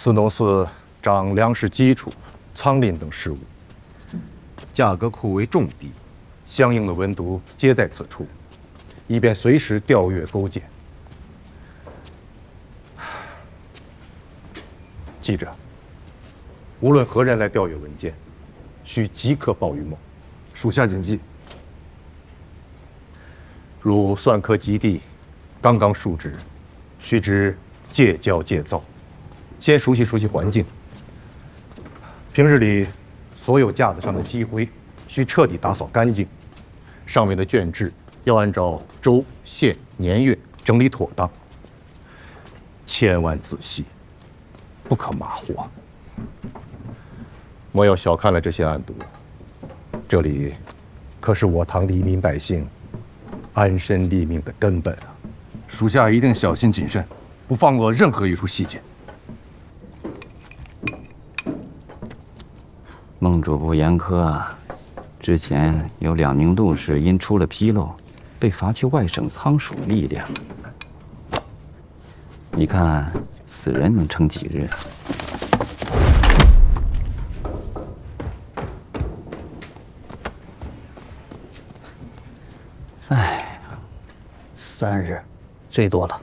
司农司掌粮食基础、仓廪等事务，价格库为重地，相应的文牍皆在此处，以便随时调阅勾践。记着，无论何人来调阅文件，须即刻报于某。属下谨记。如蒜科及第，刚刚述职，须知戒骄戒躁，先熟悉熟悉环境。平日里，所有架子上的积灰，需彻底打扫干净。上面的卷制要按照周、县、年月整理妥当，千万仔细，不可马虎啊！莫要小看了这些案牍，这里可是我唐黎民百姓安身立命的根本啊！属下一定小心谨慎，不放过任何一处细节。孟主簿严苛啊！之前有2名陆士因出了纰漏，被罚去外省仓属历练。你看此人能撑几日啊？哎，3日，最多了。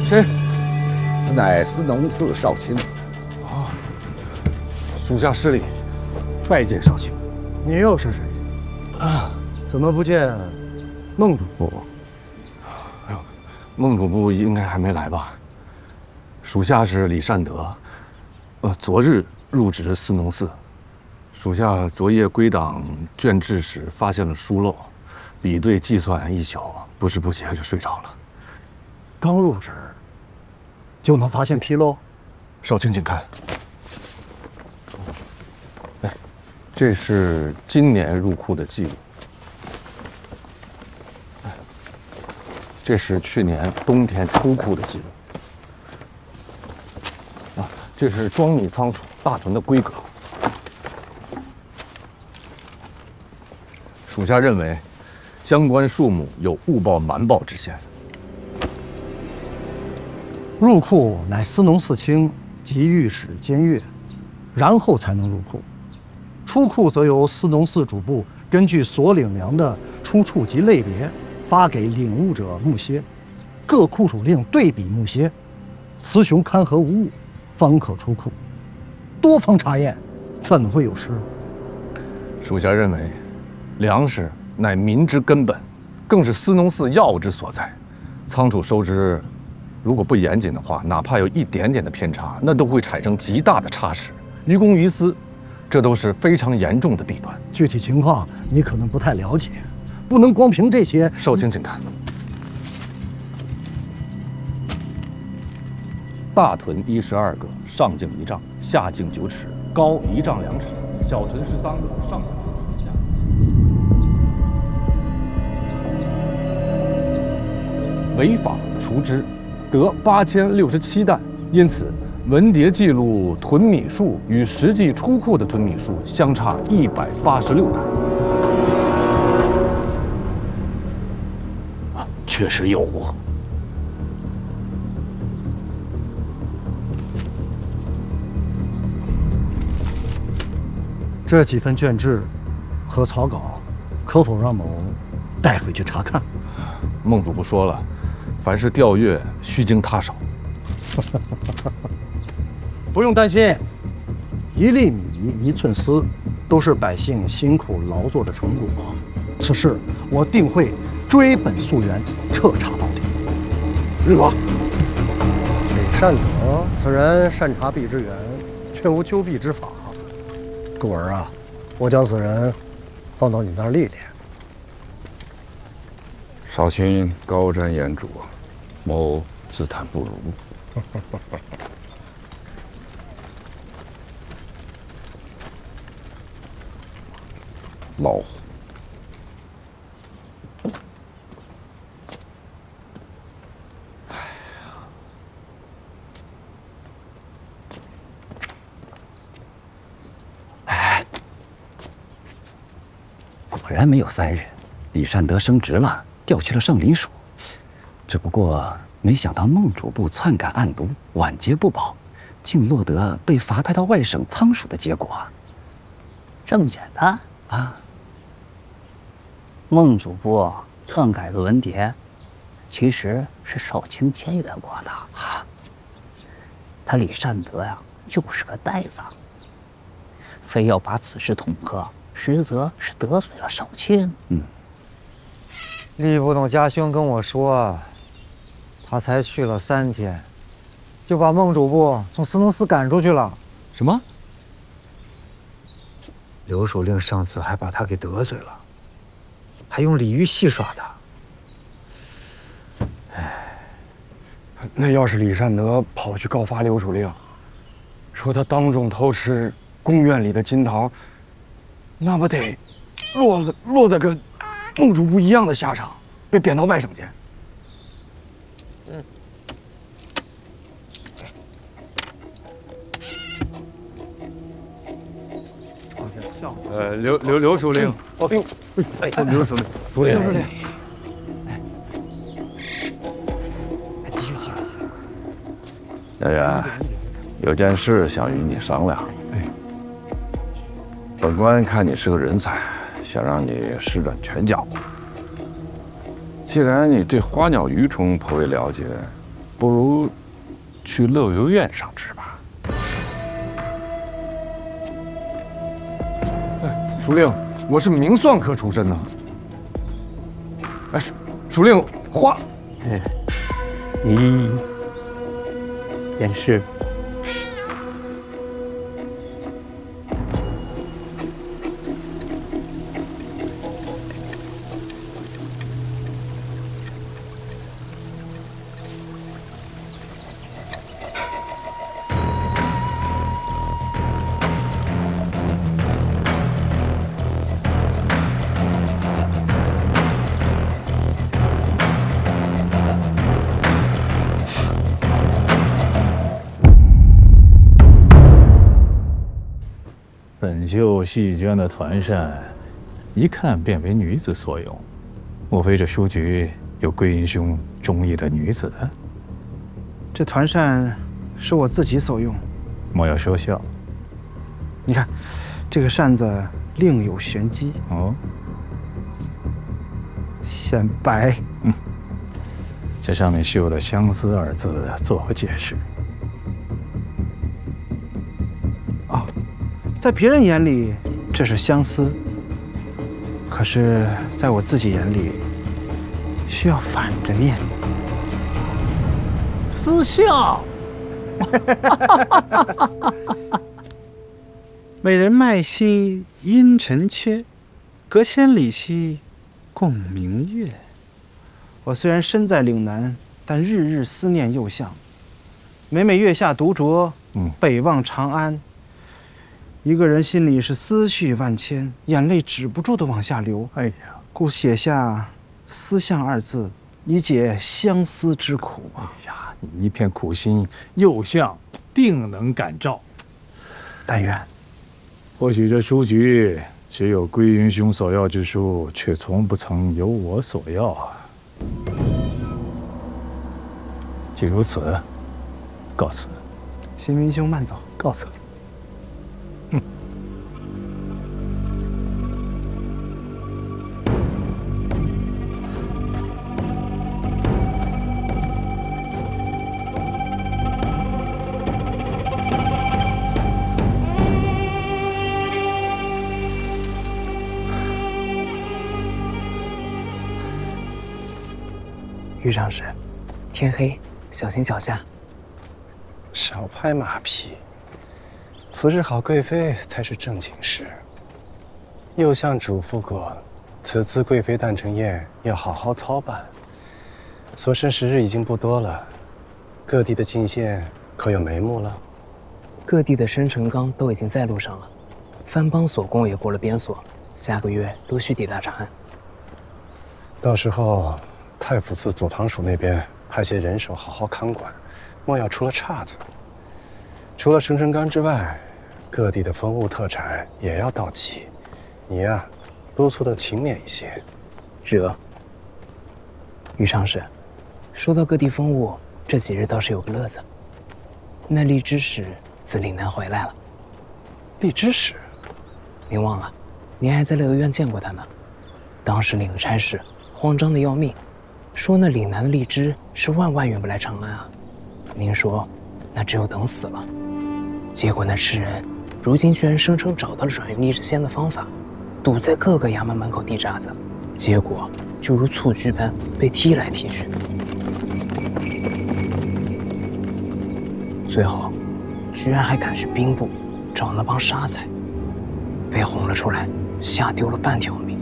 谁？此乃司农司少卿。啊，属下失礼，拜见少卿。你又是谁？啊，怎么不见孟主簿？哎呦，孟主簿应该还没来吧？属下是李善德，昨日入职司农司。属下昨夜归档卷制时发现了疏漏，比对计算一宿，不知不觉就睡着了。刚入职就能发现纰漏？少卿请看。哎，这是今年入库的记录。这是去年冬天出库的记录。啊，这是装米仓储大屯的规格。属下认为，相关数目有误报瞒报之嫌。入库乃司农司卿及御史监阅，然后才能入库。出库则由司农司主簿根据所领粮的出处及类别，发给领物者木楔，各库属令对比木楔，雌雄堪合无误，方可出库。多方查验，怎会有失？属下认为，粮食乃民之根本，更是司农司要务之所在。仓储收支如果不严谨的话，哪怕有一点点的偏差，那都会产生极大的差池，于公于私，这都是非常严重的弊端。具体情况你可能不太了解，不能光凭这些。少卿请看，大屯12个，上径1丈，下径9尺，高1丈2尺；小屯13个，上径9尺，下。违法除之，得8067担。因此，文牒记录屯米数与实际出库的屯米数相差186担。确实有误。这几份卷制和草稿，可否让某带回去查看？孟主簿说了，凡是调阅，须经他手。不用担心，1粒米1寸丝，都是百姓辛苦劳作的成果。此事我定会追本溯源，彻查到底。日光，李善德，此人善察弊之源，却无纠弊之法。故而啊，我将此人放到你那儿历练。少卿高瞻远瞩，某自叹不如。老虎。果然没有3日，李善德升职了，调去了圣林署。只不过没想到孟主簿篡改案牍，晚节不保，竟落得被罚派到外省仓署的结果。这么简单啊？孟主簿篡改的文牒，其实是少卿签约过的啊。他李善德呀，就是个呆子，非要把此事捅破，实则是得罪了少卿。吏部董家兄跟我说，他才去了3天，就把孟主簿从司农司赶出去了。什么？刘守令上次还把他给得罪了，还用鲤鱼戏耍他。那要是李善德跑去告发刘守令，说他当众偷吃宫院里的金桃，那不得落得跟孟主簿一样的下场，被贬到外省去。刘守令，刘守令，大员，有件事想与你商量。本官看你是个人才，想让你施展拳脚。既然你对花鸟鱼虫颇为了解，不如去乐游院上职吧。署令，我是明算科出身的。署令，花，你便是。本就细绢的团扇，一看便为女子所用。莫非这书局有归云兄中意的女子？这团扇是我自己所用。莫要说笑。你看，这个扇子另有玄机哦，显白。这上面绣了“相思”2字，作何解释？在别人眼里，这是相思；可是，在我自己眼里，需要反着念。私笑。美人脉兮阴沉缺，隔千里兮共明月。我虽然身在岭南，但日日思念右相。每每月下独酌，北望长安。一个人心里是思绪万千，眼泪止不住的往下流。哎呀，故写下“思相”2字，以解相思之苦啊！哎呀，你一片苦心，右相定能感召。但愿。或许这书局只有归云兄所要之书，却从不曾有我所要啊。既如此，告辞。新民兄慢走，告辞。于长史，天黑，小心脚下。少拍马屁，服侍好贵妃才是正经事。右相嘱咐过，此次贵妃诞辰宴要好好操办。所剩时日已经不多了，各地的进献可有眉目了？各地的生辰纲都已经在路上了，藩邦所供也过了边锁，下个月陆续抵达长安。到时候太府寺左堂署那边派些人手好好看管，莫要出了岔子。除了生辰纲之外，各地的风物特产也要到齐。你呀，督促的勤勉一些。是。于上士，说到各地风物，这几日倒是有个乐子。那荔枝使自岭南回来了。荔枝使？您忘了？您还在乐游院见过他呢。当时领差事慌张的要命，说那岭南的荔枝是万万运不来长安啊。您说，那只有等死了。结果那痴人，如今居然声称找到了转运荔枝仙的方法，堵在各个衙门门口递闸子，结果就如蹴鞠般被踢来踢去。最后，居然还赶去兵部找那帮杀才，被轰了出来，吓丢了半条命。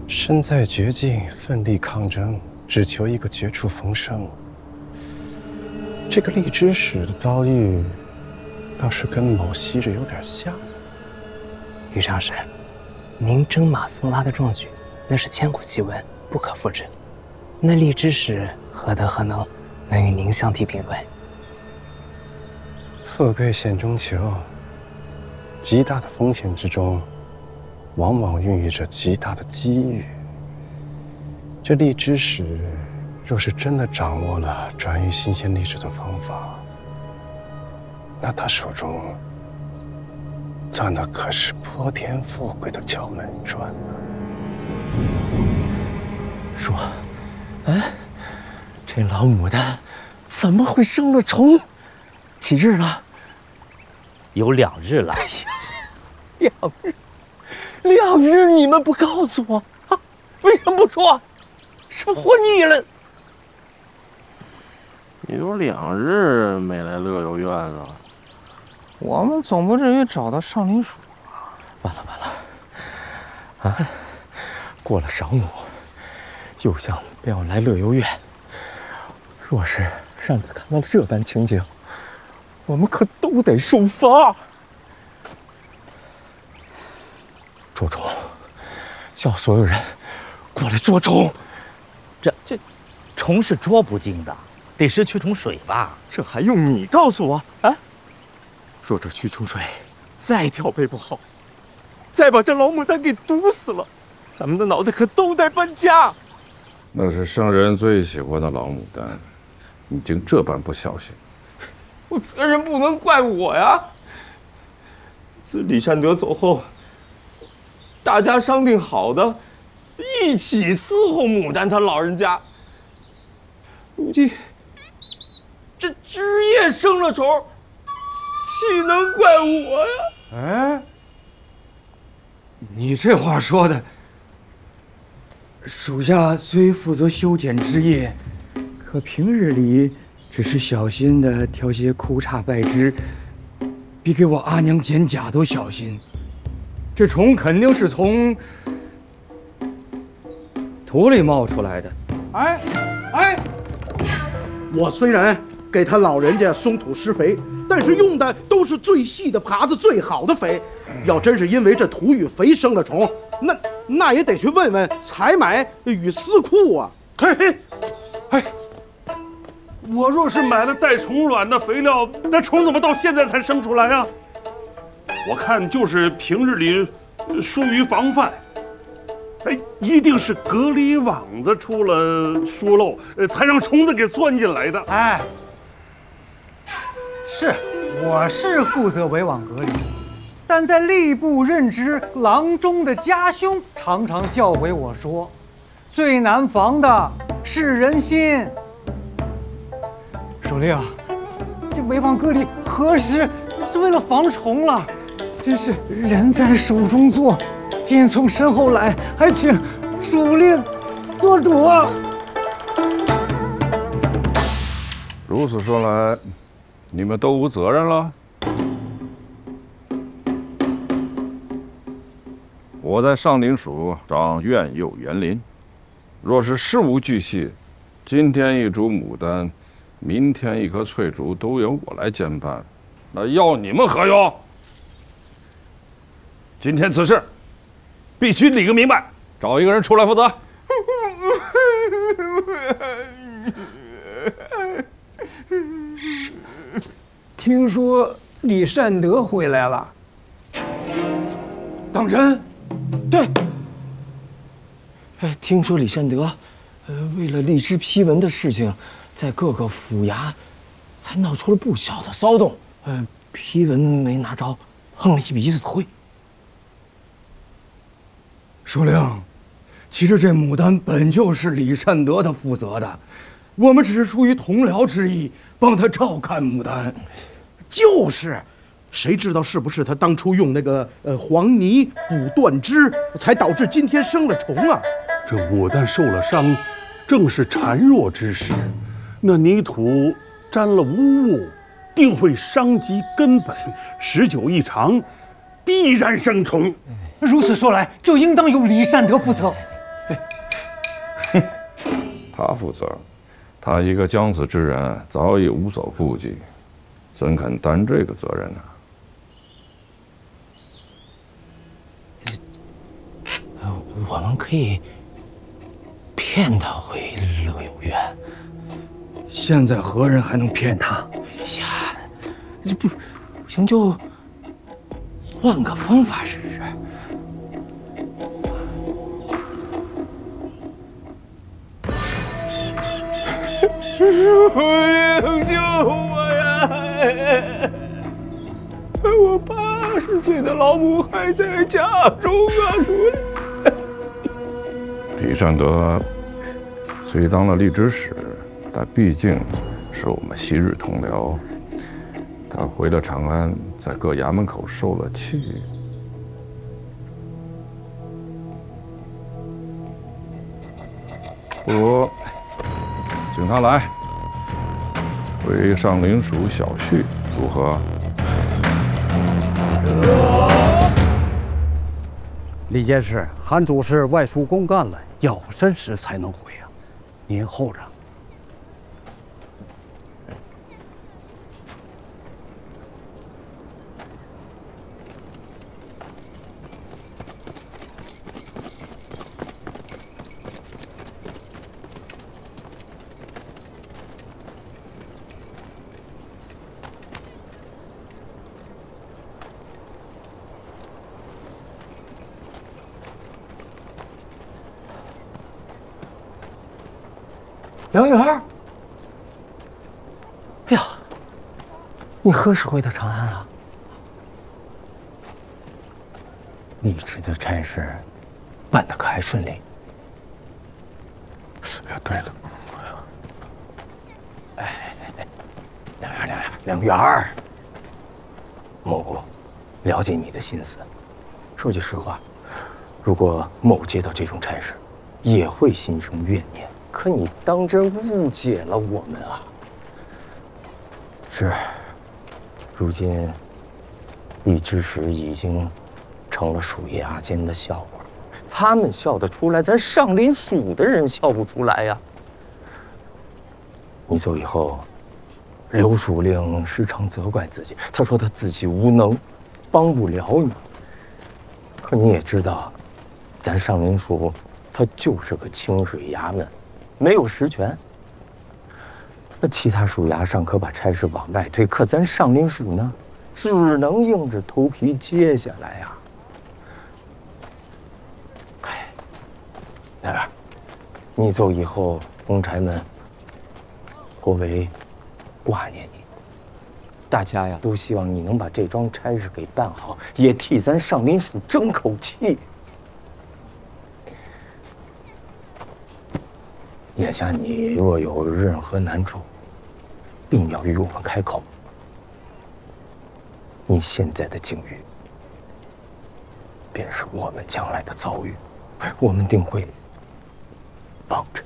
身在绝境，奋力抗争，只求一个绝处逢生。这个荔枝使的遭遇，倒是跟某昔日有点像。于上士，您征马送拉的壮举，那是千古奇闻，不可复制。那荔枝使何德何能，能与您相提并论？富贵险中求，极大的风险之中，往往孕育着极大的机遇。这荔枝使若是真的掌握了转运新鲜荔枝的方法，那他手中攥的可是泼天富贵的敲门砖呢。说，哎，这老牡丹怎么会生了虫？几日了？有2日了。哎呀，2日你们不告诉我啊？为什么不说？是不是活腻了？有2日没来乐游院了，我们总不至于找到上林署吧？完了，啊！过了晌午，右相便要来乐游院。若是让他看到这般情景，我们可都得受罚。捉虫，叫所有人过来捉虫。这虫是捉不尽的，得是驱虫水吧？这还用你告诉我啊？若这驱虫水再调配不好，再把这老牡丹给毒死了，咱们的脑袋可都得搬家。那是圣人最喜欢的老牡丹，你竟这般不小心。我责任不能怪我呀。自李善德走后，大家商定好的，一起伺候牡丹他老人家。如今这枝叶生了虫，岂能怪我呀？哎，你这话说的，属下虽负责修剪枝叶，可平日里只是小心的挑些枯杈败枝，比给我阿娘剪甲都小心。这虫肯定是从土里冒出来的。哎，我虽然给他老人家松土施肥，但是用的都是最细的耙子，最好的肥。要真是因为这土与肥生了虫，那也得去问问采买与司库啊。嘿，我若是买了带虫卵的肥料，那虫怎么到现在才生出来啊？我看就是平日里疏于防范。哎，一定是隔离网子出了疏漏，才让虫子给钻进来的。哎，我是负责围网隔离，但在吏部任职郎中的家兄常常教诲我说，最难防的是人心。首令，这围网隔离何时是为了防虫了？真是人在手中做，剑从身后来，还请首令多主啊！如此说来，你们都无责任了。我在上林署长院佑园林，若是事无巨细，今天一株牡丹，明天一棵翠竹，都由我来监办，那要你们何用？今天此事必须理个明白，找一个人出来负责。听说李善德回来了。当真？对。听说李善德，为了荔枝批文的事情，在各个府衙还闹出了不小的骚动。批文没拿着，横了一鼻子灰。首领，其实这牡丹本就是李善德他负责的，我们只是出于同僚之意，帮他照看牡丹。就是，谁知道是不是他当初用那个黄泥补断枝，才导致今天生了虫啊？这牡丹受了伤，正是孱弱之时，那泥土沾了污物，定会伤及根本，时久一长，必然生虫。如此说来，就应当由李善德负责。哼，他负责，他一个将死之人，早已无所顾忌，怎肯担这个责任呢？我们可以骗他回乐游院。现在何人还能骗他？哎呀，这不行就换个方法试试。首领救我呀！我80岁的老母还在家中啊，首领。李善德虽当了荔枝使，但毕竟是我们昔日同僚。他回了长安，在各衙门口受了气。不如请他来回上林署小婿，如何？李监事，韩主事外出公干了，要甚时才能回啊？您候着。梁元儿，哎呀，你何时回到长安啊？荔枝的差事办得可还顺利？哎，对了，梁元儿，某了解你的心思。说句实话，如果某接到这种差事，也会心生怨念。可你当真误解了我们啊！是，如今荔枝使已经成了属衙间的笑话，他们笑得出来，咱上林署的人笑不出来呀。你走以后，刘署令时常责怪自己，他说他自己无能，帮不了你。可你也知道，咱上林署它就是个清水衙门。没有实权，那其他署衙尚可把差事往外推，可咱上林署呢，只能硬着头皮接下来呀。哎，那边，你走以后，公差们颇为挂念你，大家呀都希望你能把这桩差事给办好，也替咱上林署争口气。眼下你若有任何难处，定要与我们开口。你现在的境遇，便是我们将来的遭遇，我们定会帮着。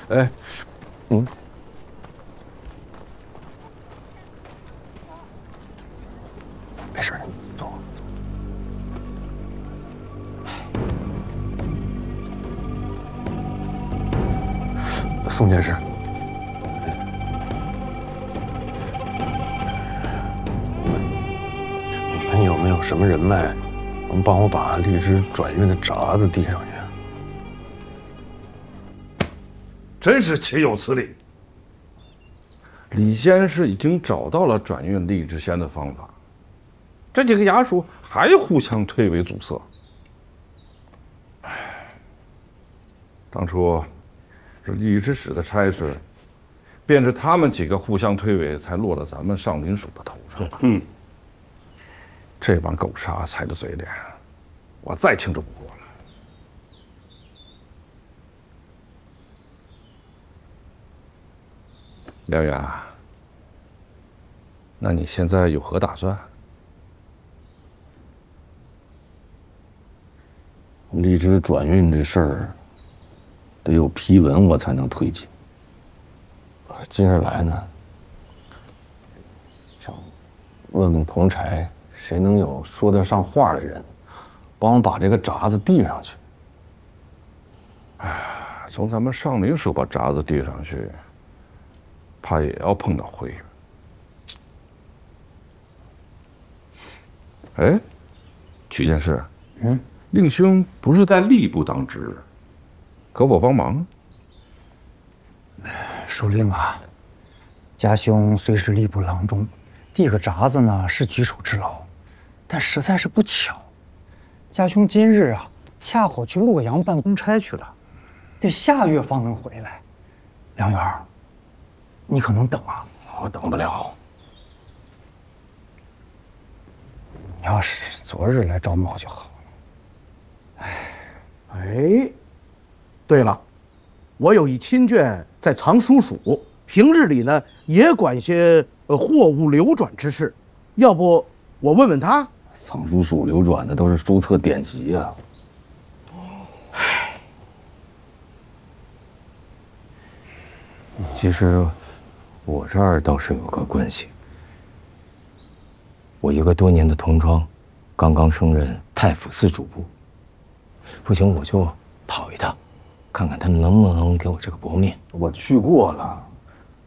哎，嗯。没事，走。宋监事，你们有没有什么人脉，能帮我把荔枝转运的闸子递上去？真是岂有此理！李先是已经找到了转运荔枝仙的方法，这几个衙署还互相推诿阻塞。唉，当初这荔枝使的差事，便是他们几个互相推诿，才落到咱们上林署的头上。这帮狗傻踩着嘴脸，我再清楚不过了。梁远，那你现在有何打算？荔枝转运这事儿，得有批文我才能推进。今日来呢，想问问彭柴，谁能有说得上话的人，帮我把这个闸子递上去？从咱们上林署把闸子递上去，怕也要碰到灰。哎，曲监事，令兄不是在吏部当值，可否帮忙？首领啊，家兄虽是吏部郎中，递个闸子呢是举手之劳，但实在是不巧，家兄今日啊恰好去洛阳办公差去了，得下月方能回来。梁元，你可能等啊？我等不了。你要是昨日来找我就好了。哎，对了，我有一亲眷在藏书署，平日里呢也管些货物流转之事，要不我问问他？藏书署流转的都是书册典籍呀。其实我这儿倒是有个关系，我一个多年的同窗，刚刚升任太府司主簿，不行我就跑一趟，看看他能不能给我这个薄面。我去过了，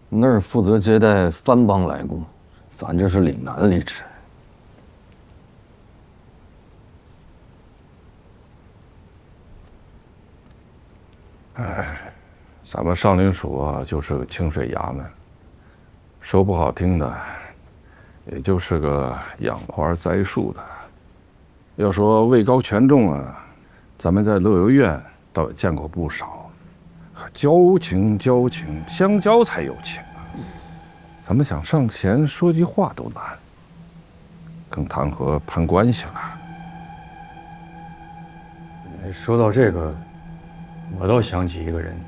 那儿负责接待番邦来贡，咱这是岭南吏治。咱们上林署啊，就是个清水衙门，说不好听的，也就是个养花栽树的。要说位高权重啊，咱们在乐游院倒也见过不少。交情，相交才有情啊。咱们想上前说句话都难，更谈何攀关系了。说到这个，我倒想起一个人。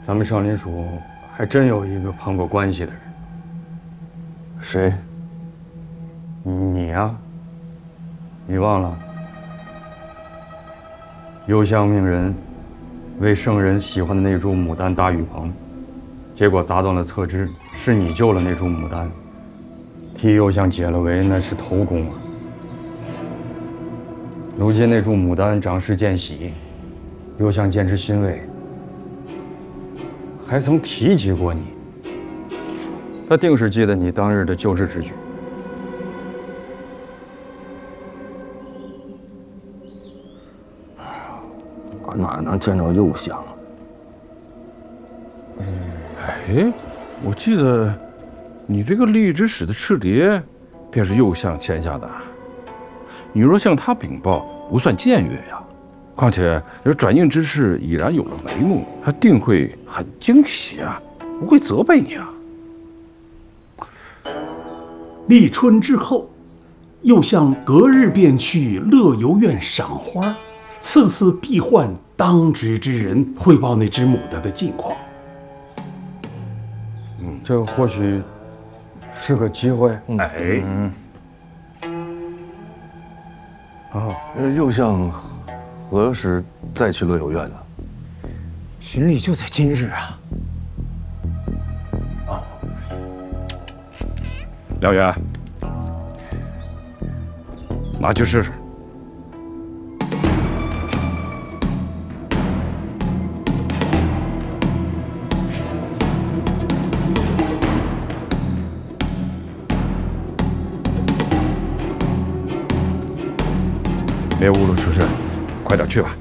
咱们上林署还真有一个攀过关系的人。谁？你呀？你忘了？幽香命人为圣人喜欢的那株牡丹搭雨棚，结果砸断了侧枝，是你救了那株牡丹，替幽香解了围，那是头功啊。如今那株牡丹长势渐喜，幽香见之欣慰。还曾提及过你，他定是记得你当日的救治之举。我哪能见着幽香？哎，我记得你这个荔枝使的赤牒，便是右相签下的。你若向他禀报，不算僭越呀。况且这转运之事已然有了眉目，他定会很惊喜啊，不会责备你啊。立春之后，右相隔日便去乐游院赏花，次次必唤当值之人汇报那只牡丹的近况。这或许是个机会。右相何时再去乐游院呢？巡礼就在今日啊。姚元，拿去试试。别误了时辰，快点去吧。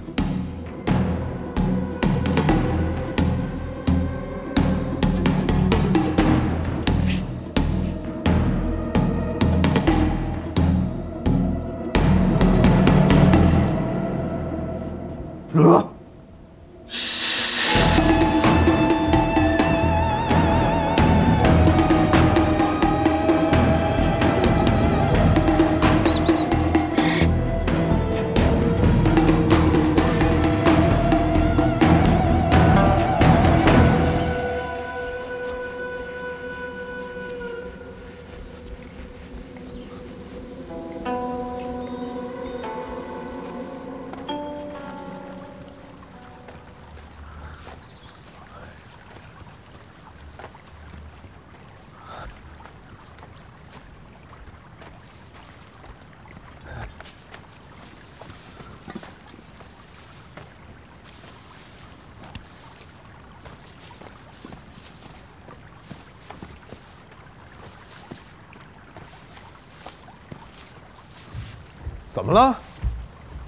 怎么了？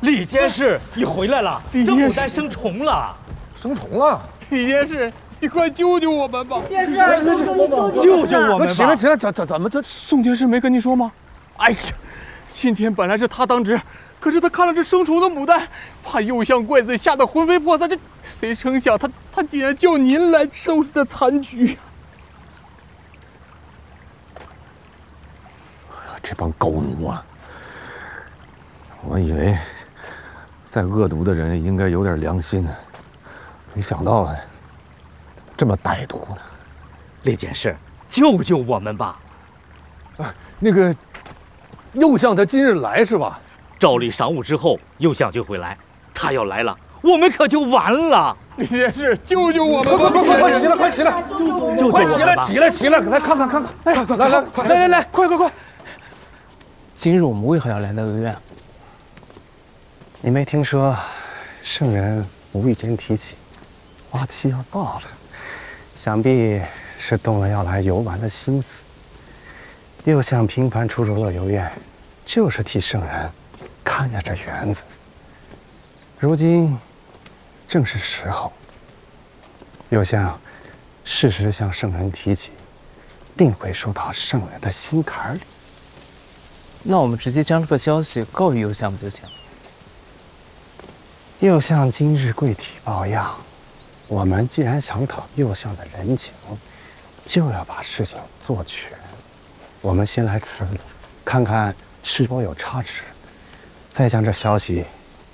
李监事，你回来了！这牡丹生虫了，生虫了！李监事，你快救救我们吧！监事，救救我们吧！起来起来，怎么这宋监事没跟你说吗？哎呀，今天本来是他当值，可是他看了这生虫的牡丹，怕右相怪罪，吓得魂飞魄散。这谁成想他竟然叫您来收拾这残局！这帮狗奴啊！我以为再恶毒的人应该有点良心，没想到这么歹毒呢。李监事，救救我们吧！那个右相他今日来是吧？照例晌午之后，右相就会来。他要来了，我们可就完了。李监事，救救我们吧！快起来，快起来！快起来，起来！来看看！哎，来，快！今日我们为何要来乐游院？你没听说圣人无意间提起花期要到了，想必是动了要来游玩的心思。又想频繁出入乐游院，就是替圣人看着这园子。如今正是时候，又想适时向圣人提起，定会说到圣人的心坎里。那我们直接将这个消息告与右相不就行了？右相今日跪体抱恙，我们既然想讨右相的人情，就要把事情做全。我们先来此理，看看是否有差池，再将这消息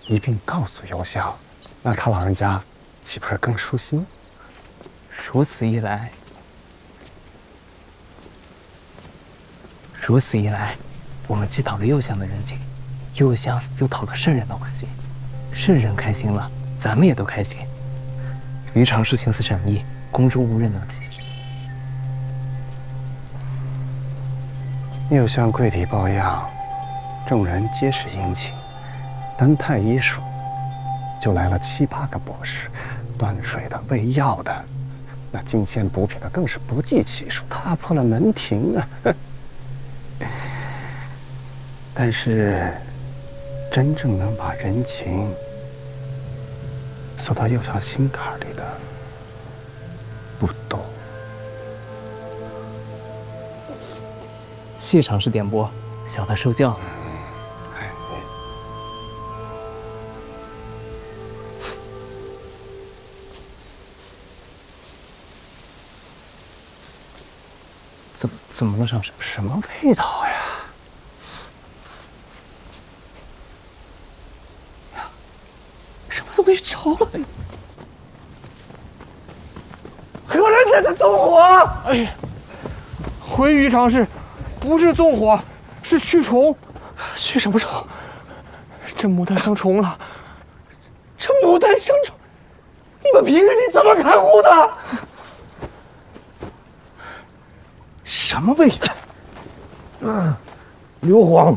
一并告诉右相，那他老人家岂不是更舒心？如此一来，我们既讨了右相的人情，右相又讨了圣人的欢心。圣人开心了，咱们也都开心。于常是心思缜密，宫中无人能及。右相跪体抱恙，众人皆是殷勤，单太医署就来了7、8个博士，端水的、喂药的，那进献补品的更是不计其数，踏破了门庭啊！但是，真正能把人情送到右相心坎里的不多。谢常侍点拨，小的受教。怎么了，上神？什么味道呀？什么东西着了？何人在这纵火？哎呀，回于常侍，不是纵火，是驱虫。驱什么虫？这牡丹生虫了。这牡丹生虫，你们平日里怎么看护的？什么味道？硫磺，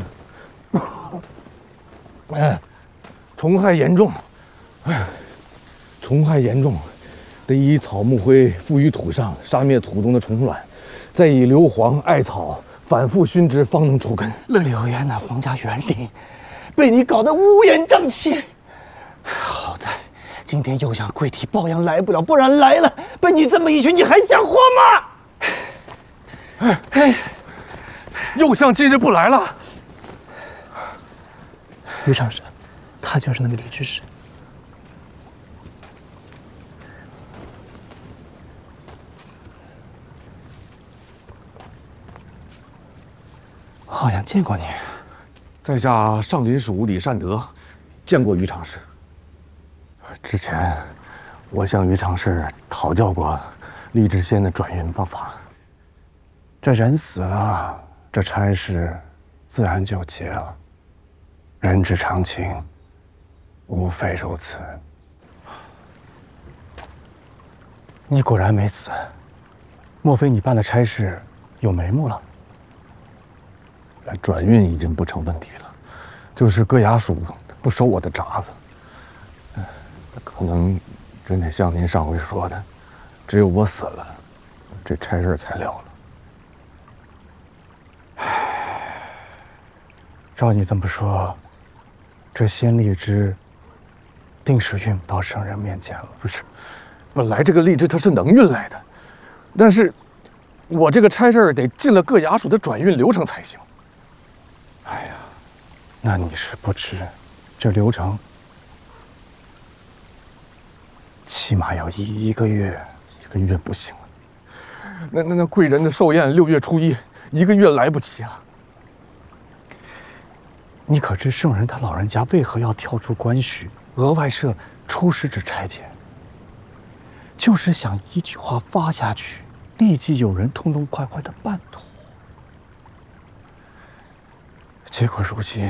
虫害严重，虫害严重，得以草木灰敷于土上，杀灭土中的虫卵，再以硫磺、艾草反复熏之，方能除根。乐柳园乃皇家园林，被你搞得乌烟瘴气。好在今天右相跪地抱恙来不了，不然来了，被你这么一训，你还想活吗？右相今日不来了。于长史，他就是那个李知识。好像见过你，在下上林署李善德，见过于常侍。之前我向于常侍讨教过荔枝仙的转运方法。这人死了，这差事自然就结了。人之常情，无非如此。你果然没死，莫非你办的差事有眉目了？转运已经不成问题了，就是各衙署不收我的札子。可能真得像您上回说的，只有我死了，这差事才了了。照你这么说，这鲜荔枝定是运不到圣人面前了。不是，本来这个荔枝它是能运来的，但是我这个差事得进了各衙署的转运流程才行。哎呀，那你是不知，这流程起码要一个月。1个月不行啊，那贵人的寿宴6月初1，1个月来不及啊。你可知圣人他老人家为何要跳出关序，额外设出使者差遣？就是想一句话发下去，立即有人痛痛快快的办妥。结果如今，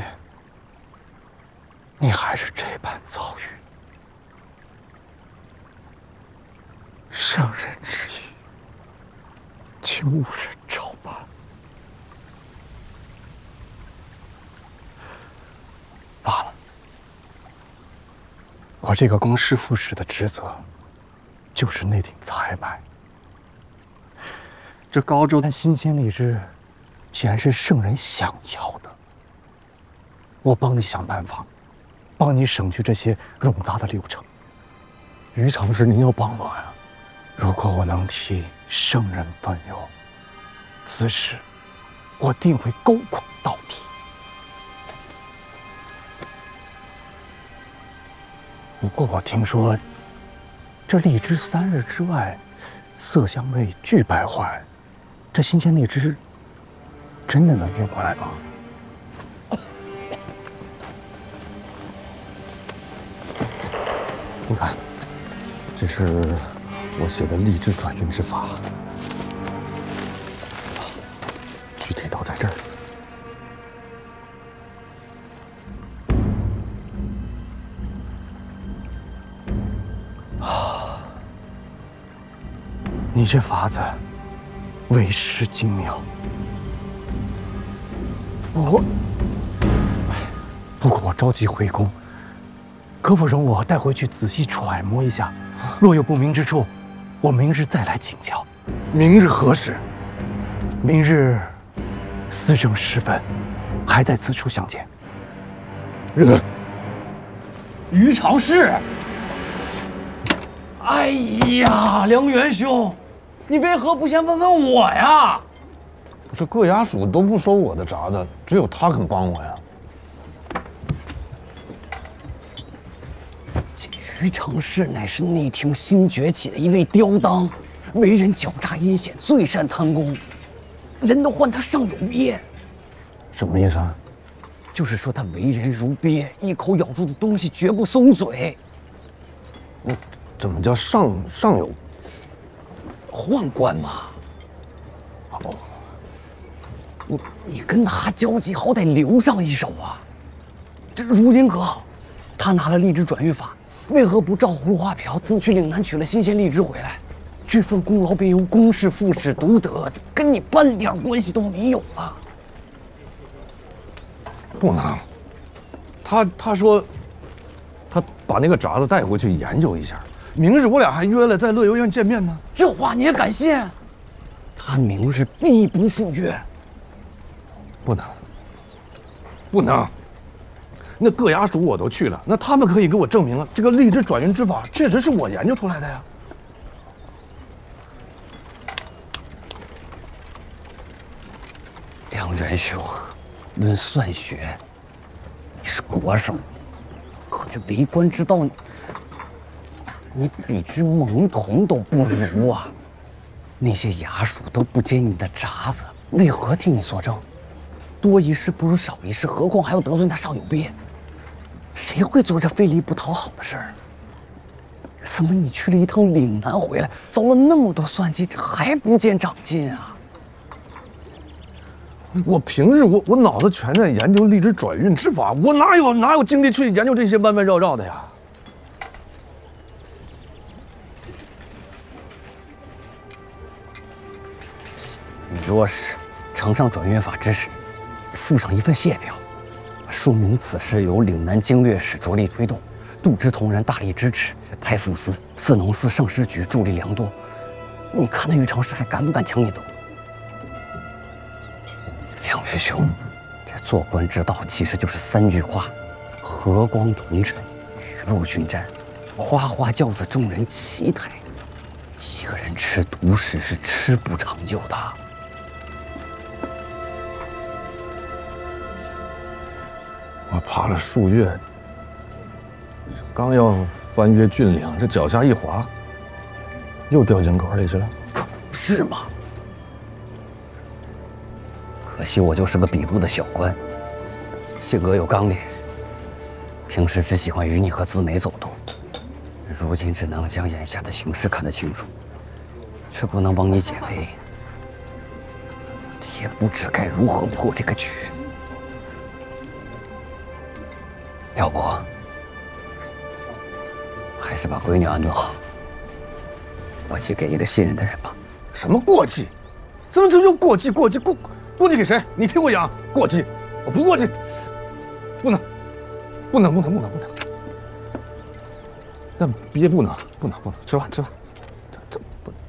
你还是这般遭遇。圣人之意，请勿使照办。罢了，我这个公师副使的职责，就是那顶才白。这高州的新鲜荔枝，既然是圣人想要的，我帮你想办法，帮你省去这些冗杂的流程。于常侍，您要帮我呀！如果我能替圣人分忧，此事我定会勾偑到底。不过我听说，这荔枝3日之外，色香味俱败坏，这新鲜荔枝真的能运过来吗？你看，这是我写的荔枝转运之法，具体都在这儿。你这法子为时精妙，不过我着急回宫，可否容我带回去仔细揣摩一下？若有不明之处，我明日再来请教。明日何时？明日4正时分，还在此处相见。于常侍，哎呀，梁元兄，你为何不先问问我呀？这各衙署都不收我的札子，只有他肯帮我呀。这于常侍乃是内廷新崛起的一位刁当，为人狡诈阴险，最善贪功，人都唤他上有鳖。什么意思啊？就是说他为人如鳖，一口咬住的东西绝不松嘴。怎么叫上有？宦官嘛。你跟他交集，好歹留上一手啊。这如今可好，他拿了荔枝转运法，为何不照葫芦画瓢，自去岭南取了新鲜荔枝回来？这份功劳便由公事副使独得，跟你半点关系都没有啊！不能。他说，他把那个札子带回去研究一下，明日我俩还约了在乐游院见面呢。这话你也敢信？他明日必不赴约。不能，不能。那各衙署我都去了，那他们可以给我证明了，这个荔枝转运之法确实是我研究出来的呀。梁元兄，论算学，你是国手，可这为官之道，你比之蒙童都不如啊！那些衙署都不接你的札子，为何替你作证？多一事不如少一事，何况还要得罪那少有鳖？谁会做这费力不讨好的事儿？怎么你去了一趟岭南回来，遭了那么多算计，这还不见长进啊？我平日我脑子全在研究荔枝转运之法，我哪有精力去研究这些弯弯绕绕的呀？你若是呈上转运法之时，附上一份谢表，说明此事由岭南经略使着力推动，杜之同仁大力支持，太傅司、四农司圣师局助力良多。你看那于长史还敢不敢抢你走？梁元兄，这做官之道其实就是3句话：和光同尘，雨露均沾，花花轿子众人齐抬。一个人吃独食是吃不长久的。我爬了数月，刚要翻越峻岭，这脚下一滑，又掉井口里去了。可不是嘛！可惜我就是个笔录的小官，性格有刚烈，平时只喜欢与你和紫美走动，如今只能将眼下的形势看得清楚，却不能帮你解围，也不知该如何破这个局。要不，还是把闺女安顿好，我去给一个信任的人吧。什么过继？怎么又过继？过继给谁？你替我养过继，我不过继，不能。那别不能，吃饭。这不能。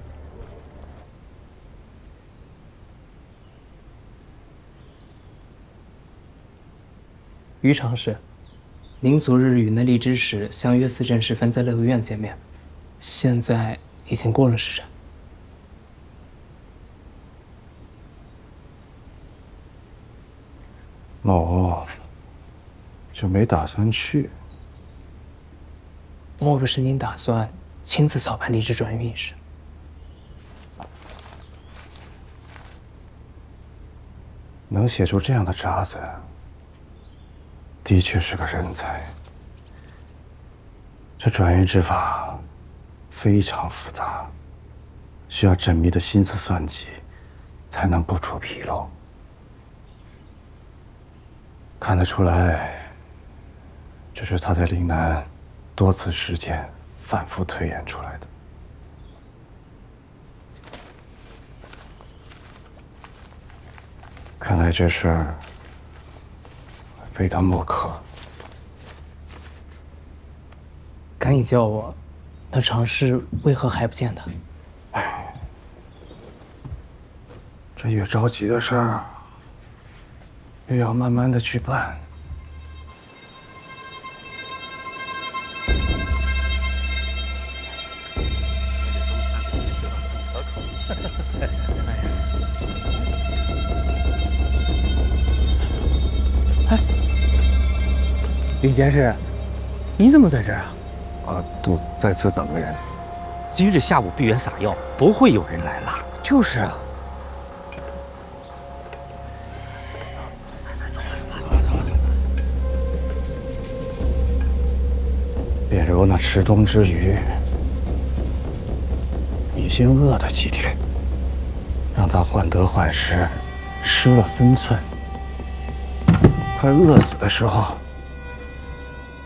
于常侍。您昨日与那荔枝使相约4阵时分在乐游院见面，现在已经过了时辰。某就没打算去。莫不是您打算亲自操办荔枝转运一事？能写出这样的札子，的确是个人才。这转运之法非常复杂，需要缜密的心思算计，才能不出纰漏。看得出来，这是他在岭南多次实践、反复推演出来的。看来这事儿非他莫可。赶紧叫我，那常侍为何还不见他？哎，这越着急的事儿，越要慢慢的去办。李监事，你怎么在这儿啊？都在此等个人。今日下午闭园撒药，不会有人来了。就是啊。便如那池中之鱼，你先饿它几天，让它患得患失，失了分寸，快饿死的时候，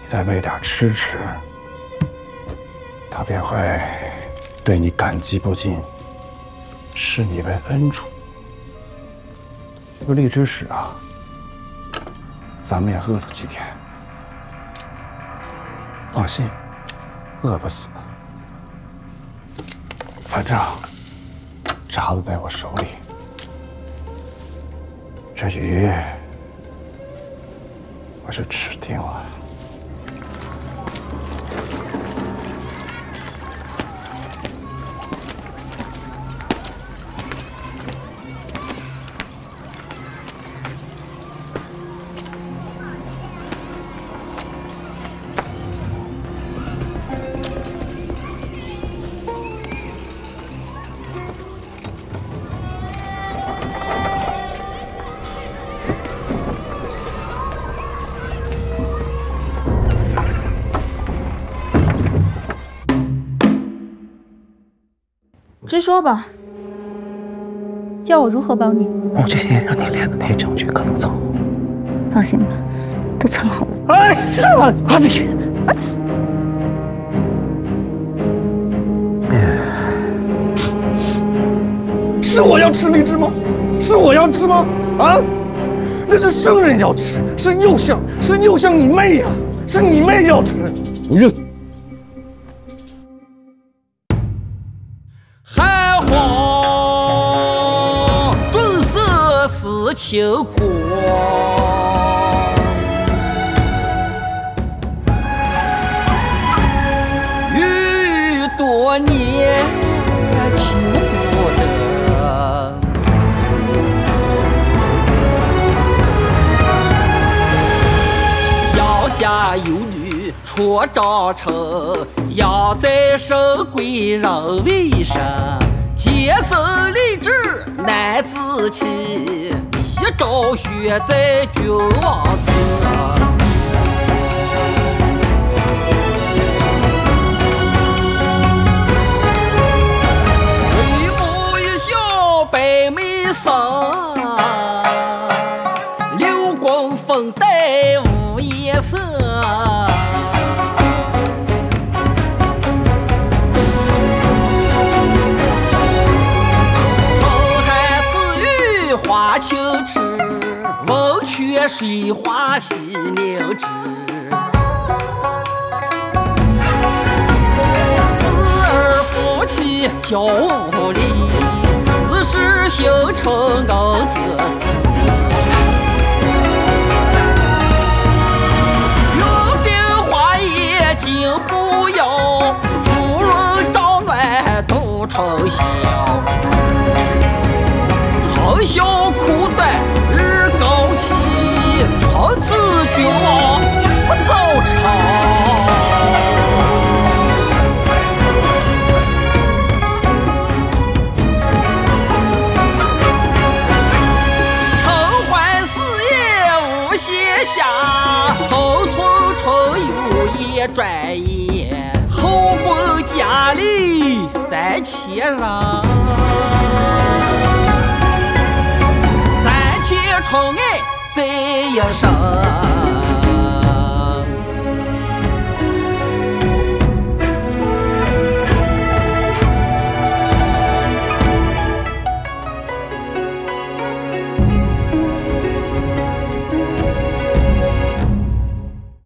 你再喂点吃，它便会对你感激不尽，视你为恩主。这个荔枝使啊，咱们也饿了几天。放心，饿不死。反正茬子在我手里，这鱼我是吃定了。直说吧，要我如何帮你？我这些让你练的那些证据可都脏。放心吧，都藏好了。哎，是啊，阿弟，是我要吃荔枝吗？是我要吃吗？啊，那是生人要吃，是幼相你妹呀，是你妹要吃，我认。求过，欲多年求不得，要家有女出招城，要在神贵人为生，天生丽质难自弃。一朝选在君王侧，回眸一笑百媚生，流光凤带无颜色。花清池，温泉水花洗凝脂。子儿夫妻交无离，四时形成恩泽死。云鬓花叶尽不摇，芙蓉帐暖度春宵。春宵苦短日高起，从此君王不早朝。承欢寺夜无闲暇，城村春游也转眼，后宫佳丽3000人。春爱在一生。